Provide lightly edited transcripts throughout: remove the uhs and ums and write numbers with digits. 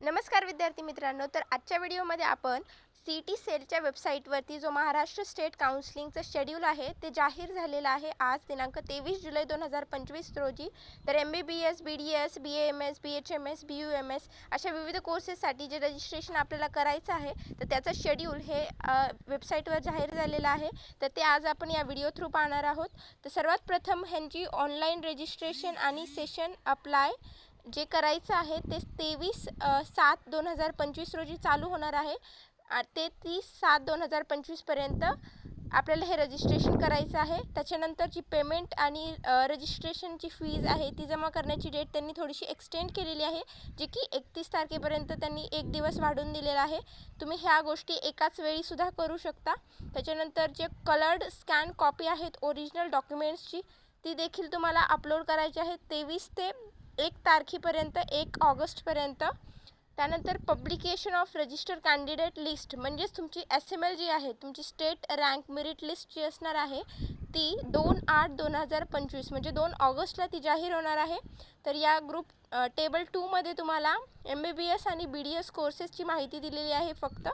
नमस्कार विद्यार्थी मित्रांनो, तर आजच्या व्हिडिओमध्ये आपण CET सेलच्या वेबसाईटवरती जो महाराष्ट्र स्टेट काउन्सिलिंगचं शेड्यूल आहे ते जाहीर झालेलं आहे आज दिनांक 23 जुलै 2025 रोजी. तर MBBS, BDS, BAMS, BHMS, BUMS अशा विविध कोर्सेससाठी जे रजिस्ट्रेशन आपल्याला करायचं आहे तर त्याचं शेड्यूल हे वेबसाईटवर जाहीर झालेलं आहे. तर ते आज आपण या व्हिडिओ थ्रू पाहणार आहोत. तर सर्वात प्रथम ह्यांची ऑनलाईन रजिस्ट्रेशन आणि सेशन अप्लाय जे करायचं आहे ते 23/7/2025 रोजी चालू होणार आहे. ते 30/7/2025 पर्यंत आपल्याला हे रजिस्ट्रेशन करायचं आहे. त्याच्यानंतरची पेमेंट आणि रजिस्ट्रेशनची फीज आहे ती जमा करण्याची डेट त्यांनी थोडीशी एक्सटेंड केलेली आहे, जी की 31 तारखेपर्यंत त्यांनी एक दिवस वाढवून दिलेला आहे. तुम्ही ह्या गोष्टी एकाच वेळी सुद्धा करू शकता. त्याच्यानंतर जे कलर्ड स्कॅन कॉपी आहेत ओरिजिनल डॉक्युमेंट्सची ती देखील तुम्हाला अपलोड करायची आहे 23 ते 1 तारखेपर्यंत, 1 ऑगस्टपर्यंत. त्यानंतर publication of register candidate list म्हणजेच तुमची SML जी आहे, तुमची स्टेट रँक मेरिट लिस्ट जी असणार आहे ती 2/8/2025 म्हणजे 2 ऑगस्टला ती जाहीर होणार आहे. तर या ग्रुप टेबल 2मध्ये तुम्हाला MBBS आणि BDS कोर्सेसची माहिती दिलेली आहे फक्त.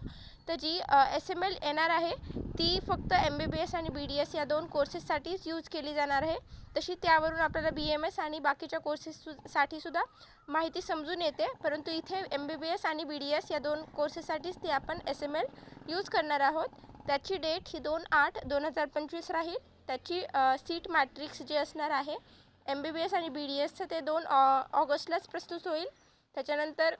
तर जी SML येणार आहे ती फक्त MBBS आणि BDS या 2 कोर्सेससाठीच यूज केली जाणार आहे. तशी त्यावरून आपल्याला BMS आणि बाकीच्या कोर्सेससाठी सुद्धा माहिती समजून येते, परंतु इथे MBBS आणि BDS या 2 कोर्सेससाठीच ती आपण SML यूज करणार आहोत. त्याची डेट ही 2/8/2025 राहील. त्याची सीट मॅट्रिक्स जे असणार आहे MBBS आणि BDSचं ते 2 ऑगस्टलाच प्रस्तुत होईल. त्याच्यानंतर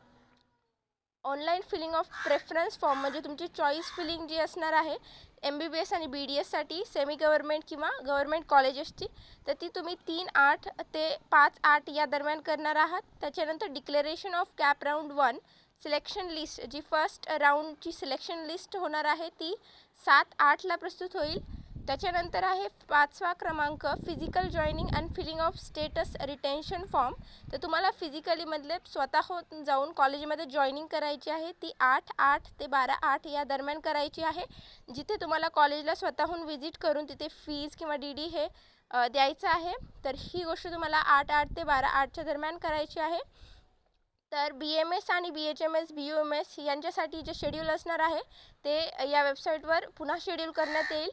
online filling of preference form म्हणजे तुमची चॉईस फिलिंग जी असणार आहे MBBS आणि BDSसाठी सेमी गव्हर्नमेंट किंवा गव्हर्नमेंट कॉलेजेसची, तर ती तुम्ही 3/8 ते 5/8 या दरम्यान करणार आहात. त्याच्यानंतर declaration of CAP round 1 selection list जी फर्स्ट राऊंडची सिलेक्शन लिस्ट होणार आहे ती 7/8ला प्रस्तुत होईल. त्याच्यानंतर आहे 5वा क्रमांक physical joining and filling of status retention form. तर तुम्हाला फिजिकलीमधले स्वतःहून जाऊन कॉलेजमध्ये जॉईनिंग करायची आहे ती 8/8 ते 12/8 या दरम्यान करायची आहे, जिथे तुम्हाला कॉलेजला स्वतःहून व्हिजिट करून तिथे फीज किंवा DD हे द्यायचं आहे. तर ही गोष्ट तुम्हाला 8/8 ते 12/8च्या दरम्यान करायची आहे. तर BMS आणि BHMS BUMS यांच्यासाठी जे शेड्यूल असणार आहे ते या वेबसाईटवर पुन्हा शेड्यूल करण्यात येईल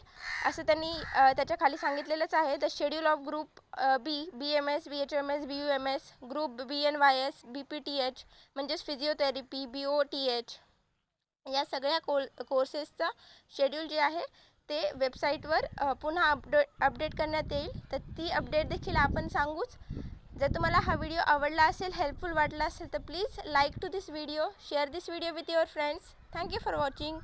असं त्यांनी त्याच्या खाली सांगितलेलंच आहे. The schedule of group B BMS BHMS BUMS, group BNYS BPTH म्हणजेच फिजिओथेरपी BOTH या सगळ्या कोर्सेसचा शेड्यूल जे आहे ते वेबसाईटवर पुन्हा अपडेट करण्यात येईल. तर ती अपडेट देखील आपण सांगूच. जर तुम्हाला हा व्हिडिओ आवडला असेल, हेल्पफुल वाटला असेल तर please like to this video, share this video with your friends. Thank you for watching.